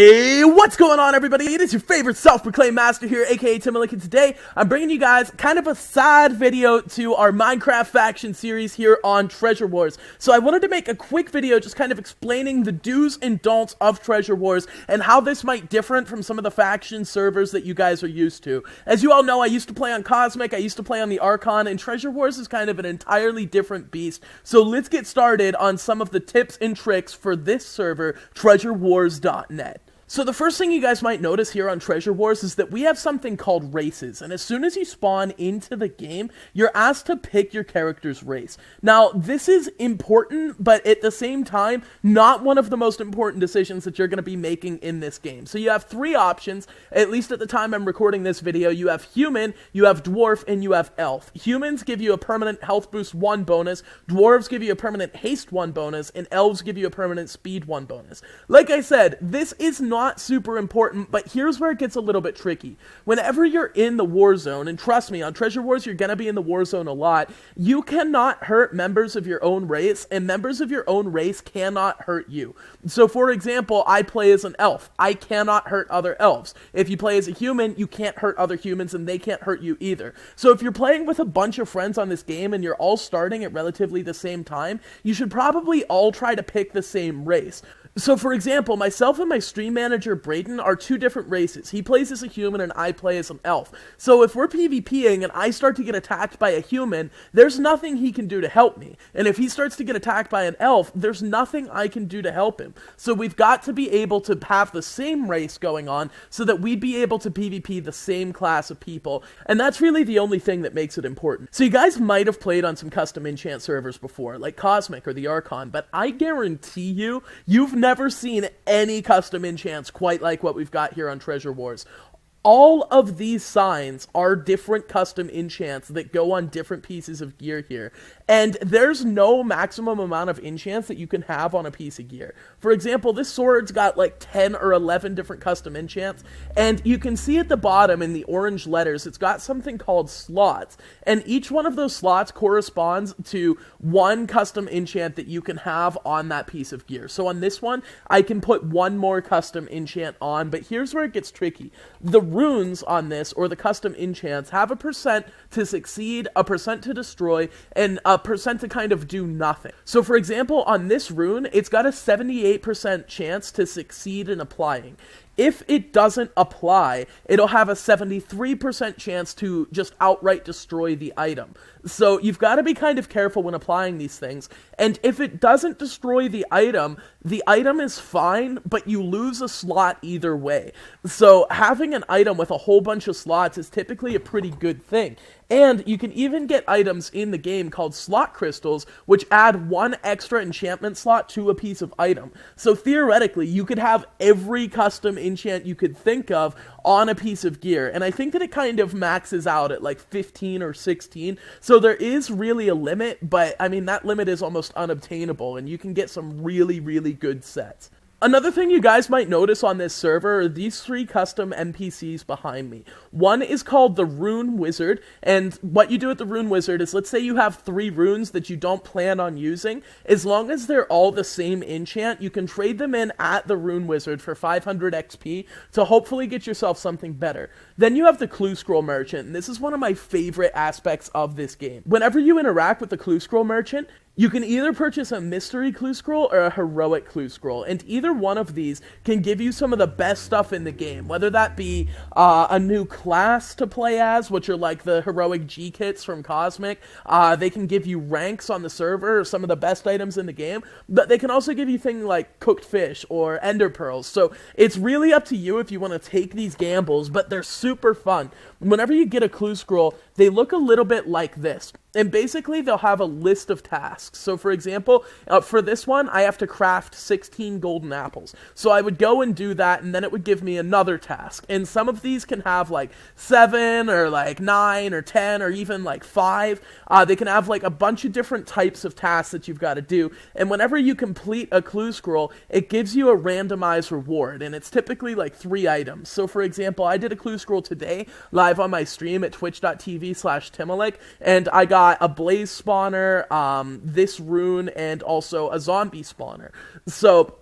Hey, what's going on, everybody? It is your favorite self-proclaimed master here, aka Timalik, and today I'm bringing you guys kind of a side video to our Minecraft faction series here on Treasure Wars. So I wanted to make a quick video just kind of explaining the do's and don'ts of Treasure Wars and how this might differ from some of the faction servers that you guys are used to. As you all know, I used to play on Cosmic, I used to play on the Archon, and Treasure Wars is kind of an entirely different beast. So let's get started on some of the tips and tricks for this server, TreasureWars.net. So the first thing you guys might notice here on Treasure Wars is that we have something called races, and as soon as you spawn into the game, you're asked to pick your character's race. Now, this is important, but at the same time, not one of the most important decisions that you're going to be making in this game. So you have three options, at least at the time I'm recording this video. You have human, you have dwarf, and you have elf. Humans give you a permanent health boost 1 bonus, dwarves give you a permanent haste 1 bonus, and elves give you a permanent speed 1 bonus. Like I said, this is not super important, but here's where it gets a little bit tricky. Whenever you're in the war zone, and trust me, on Treasure Wars you're gonna be in the war zone a lot, you cannot hurt members of your own race, and members of your own race cannot hurt you. So for example, I play as an elf. I cannot hurt other elves. If you play as a human, you can't hurt other humans, and they can't hurt you either. So if you're playing with a bunch of friends on this game, and you're all starting at relatively the same time, you should probably all try to pick the same race. So for example, myself and my stream manager Brayden are two different races. He plays as a human and I play as an elf. So if we're PvPing and I start to get attacked by a human, there's nothing he can do to help me. And if he starts to get attacked by an elf, there's nothing I can do to help him. So we've got to be able to have the same race going on so that we'd be able to PvP the same class of people. And that's really the only thing that makes it important. So you guys might have played on some custom enchant servers before, like Cosmic or the Archon, but I guarantee you've never seen any custom enchants quite like what we've got here on Treasure Wars. All of these signs are different custom enchants that go on different pieces of gear here. And there's no maximum amount of enchants that you can have on a piece of gear. For example, this sword's got like 10 or 11 different custom enchants, and you can see at the bottom in the orange letters, it's got something called slots. And each one of those slots corresponds to one custom enchant that you can have on that piece of gear. So on this one, I can put one more custom enchant on, but here's where it gets tricky. The runes on this, or the custom enchants, have a percent to succeed, a percent to destroy, and a percent to kind of do nothing. So for example, on this rune, it's got a 78% chance to succeed in applying. If it doesn't apply, it'll have a 73% chance to just outright destroy the item. So you've got to be kind of careful when applying these things. And if it doesn't destroy the item is fine, but you lose a slot either way. So having an item with a whole bunch of slots is typically a pretty good thing. And you can even get items in the game called slot crystals, which add 1 extra enchantment slot to a piece of item. So theoretically, you could have every custom enchant you could think of on a piece of gear. And I think that it kind of maxes out at like 15 or 16. So there is really a limit, but I mean, that limit is almost unobtainable, and you can get some really, really good sets. Another thing you guys might notice on this server are these 3 custom NPCs behind me. One is called the Rune Wizard, and what you do with the Rune Wizard is, let's say you have 3 runes that you don't plan on using. As long as they're all the same enchant, you can trade them in at the Rune Wizard for 500 XP to hopefully get yourself something better. Then you have the Clue Scroll Merchant, and this is one of my favorite aspects of this game. Whenever you interact with the Clue Scroll Merchant, you can either purchase a mystery clue scroll or a heroic clue scroll, and either one of these can give you some of the best stuff in the game, whether that be a new class to play as, which are like the heroic G kits from Cosmic. They can give you ranks on the server, or some of the best items in the game, but they can also give you things like cooked fish or ender pearls. So it's really up to you if you want to take these gambles, but they're super fun. Whenever you get a clue scroll, they look a little bit like this. And basically, they'll have a list of tasks. So for example, for this one, I have to craft 16 golden apples. So I would go and do that, and then it would give me another task. And some of these can have like 7 or like 9 or 10 or even like 5. They can have like a bunch of different types of tasks that you've got to do. And whenever you complete a clue scroll, it gives you a randomized reward. And it's typically like 3 items. So for example, I did a clue scroll today live on my stream at twitch.tv/Timalik, and I got a blaze spawner, this rune, and also a zombie spawner. So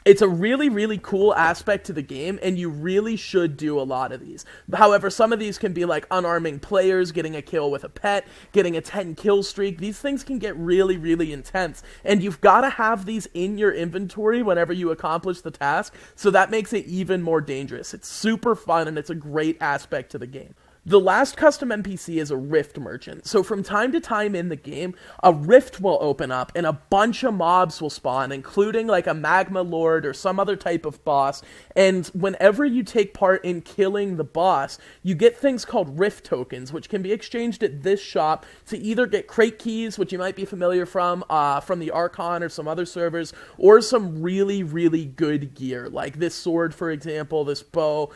It's a really, really cool aspect to the game, and you really should do a lot of these. However, some of these can be like unarming players, getting a kill with a pet, getting a 10 kill streak. These things can get really, really intense, and you've got to have these in your inventory whenever you accomplish the task, so that makes it even more dangerous. It's super fun, and it's a great aspect to the game. The last custom NPC is a rift merchant. So from time to time in the game, a rift will open up and a bunch of mobs will spawn, including like a magma lord or some other type of boss. And whenever you take part in killing the boss, you get things called rift tokens, which can be exchanged at this shop to either get crate keys, which you might be familiar from the Archon or some other servers, or some really, really good gear, like this sword, for example, this bow,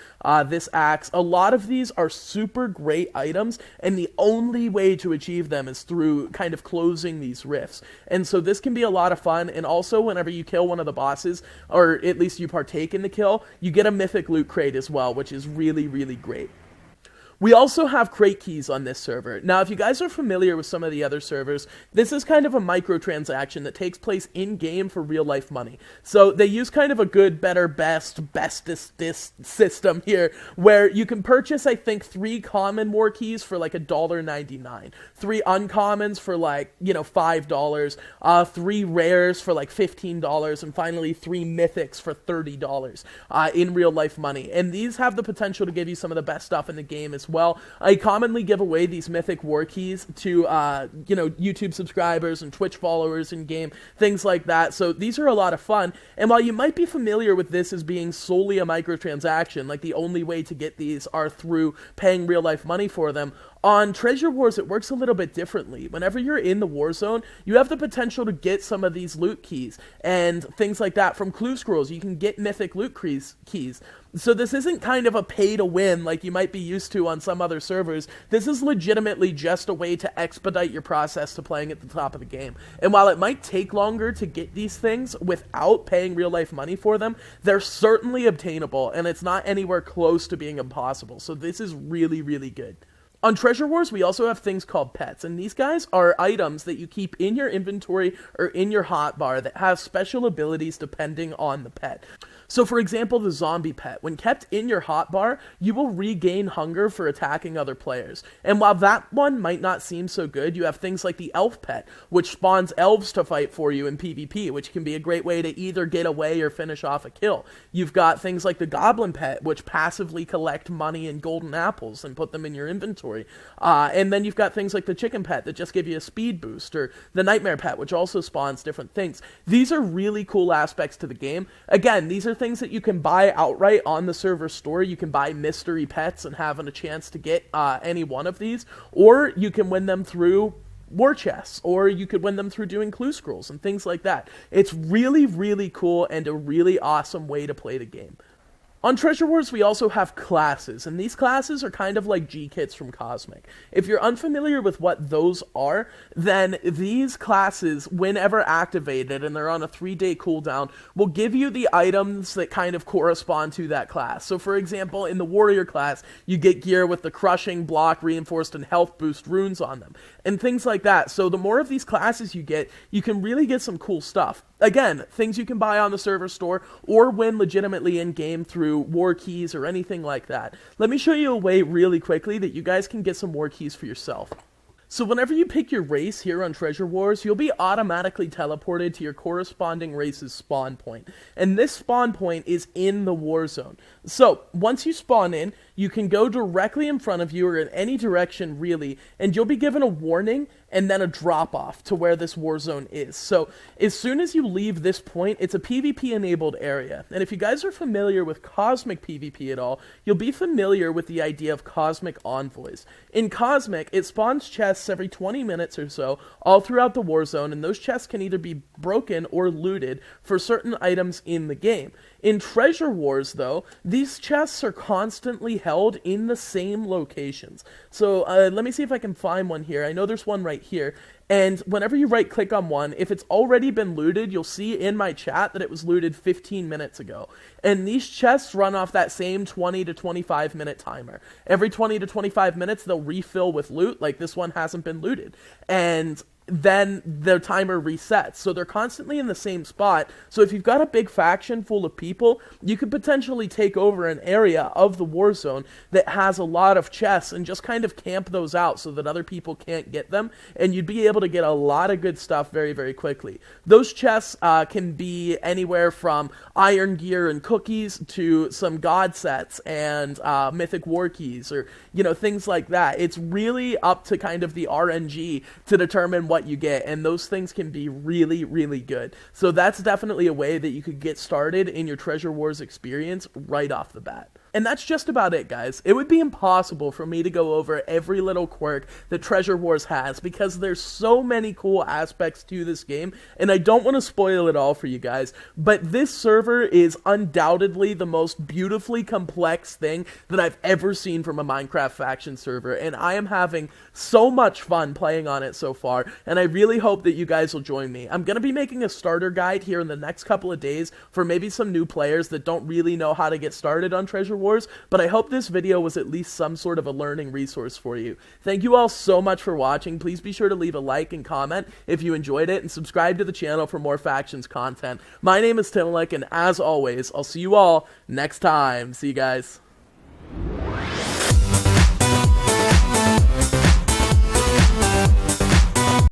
this axe. A lot of these are super great items, and the only way to achieve them is through kind of closing these rifts. And so this can be a lot of fun, and also whenever you kill one of the bosses, or at least you partake in the kill, you get a mythic loot crate as well, which is really, really great. We also have crate keys on this server. Now, if you guys are familiar with some of the other servers, this is kind of a microtransaction that takes place in-game for real-life money. So they use kind of a good, better, bestest system here, where you can purchase, I think, 3 common war keys for like $1.99, 3 uncommons for like, $5, 3 rares for like $15, and finally 3 mythics for $30 in real-life money. And these have the potential to give you some of the best stuff in the game as well. I commonly give away these mythic war keys to YouTube subscribers and Twitch followers in game, things like that. So these are a lot of fun, and while you might be familiar with this as being solely a microtransaction, like the only way to get these are through paying real life money for them, on Treasure Wars, it works a little bit differently. Whenever you're in the war zone, you have the potential to get some of these loot keys and things like that from clue scrolls. You can get mythic loot keys. So this isn't kind of a pay to win like you might be used to on some other servers. This is legitimately just a way to expedite your process to playing at the top of the game. And while it might take longer to get these things without paying real life money for them, they're certainly obtainable, and it's not anywhere close to being impossible. So this is really, really good. On Treasure Wars, we also have things called pets, and these guys are items that you keep in your inventory or in your hotbar that have special abilities depending on the pet. So for example, the zombie pet. When kept in your hotbar, you will regain hunger for attacking other players. And while that one might not seem so good, you have things like the elf pet, which spawns elves to fight for you in PvP, which can be a great way to either get away or finish off a kill. You've got things like the goblin pet, which passively collect money and golden apples and put them in your inventory. And then you've got things like the chicken pet that just give you a speed boost, or the nightmare pet, which also spawns different things. These are really cool aspects to the game. Again, these are things that you can buy outright on the server store. You can buy mystery pets and have a chance to get any one of these, or you can win them through war chests, or you could win them through doing clue scrolls and things like that. It's really, really cool and a really awesome way to play the game. On Treasure Wars, we also have classes, and these classes are kind of like G-Kits from Cosmic. If you're unfamiliar with what those are, then these classes, whenever activated, and they're on a 3-day cooldown, will give you the items that kind of correspond to that class. So for example, in the Warrior class, you get gear with the Crushing, Block, Reinforced, and Health Boost runes on them, and things like that. So the more of these classes you get, you can really get some cool stuff. Again, things you can buy on the server store or win legitimately in-game through war keys or anything like that. Let me show you a way really quickly that you guys can get some war keys for yourself. So whenever you pick your race here on Treasure Wars, you'll be automatically teleported to your corresponding race's spawn point. And this spawn point is in the war zone. So once you spawn in, you can go directly in front of you or in any direction really, and you'll be given a warning and then a drop-off to where this war zone is. So as soon as you leave this point, it's a PvP-enabled area. And if you guys are familiar with Cosmic PvP at all, you'll be familiar with the idea of Cosmic Envoys. In Cosmic, it spawns chests every 20 minutes or so, all throughout the war zone, and those chests can either be broken or looted for certain items in the game. In Treasure Wars, though, these chests are constantly held in the same locations. So let me see if I can find one here. I know there's one right here. And whenever you right-click on one, if it's already been looted, you'll see in my chat that it was looted 15 minutes ago. And these chests run off that same 20 to 25 minute timer. Every 20 to 25 minutes, they'll refill with loot, like this one hasn't been looted. And then the timer resets. So they're constantly in the same spot. So if you've got a big faction full of people, you could potentially take over an area of the war zone that has a lot of chests and just kind of camp those out so that other people can't get them, and you'd be able to get a lot of good stuff very, very quickly. Those chests can be anywhere from iron gear and cookies to some god sets and mythic war keys, or things like that. It's really up to kind of the RNG to determine what you get, and those things can be really, really good. So that's definitely a way that you could get started in your Treasure Wars experience right off the bat. And that's just about it, guys. It would be impossible for me to go over every little quirk that Treasure Wars has, because there's so many cool aspects to this game, and I don't want to spoil it all for you guys, but this server is undoubtedly the most beautifully complex thing that I've ever seen from a Minecraft faction server, and I am having so much fun playing on it so far, and I really hope that you guys will join me. I'm going to be making a starter guide here in the next couple of days for maybe some new players that don't really know how to get started on Treasure Wars, but I hope this video was at least some sort of a learning resource for you. Thank you all so much for watching. Please be sure to leave a like and comment if you enjoyed it, and subscribe to the channel for more factions content. My name is Timalik, and as always, I'll see you all next time. See you guys.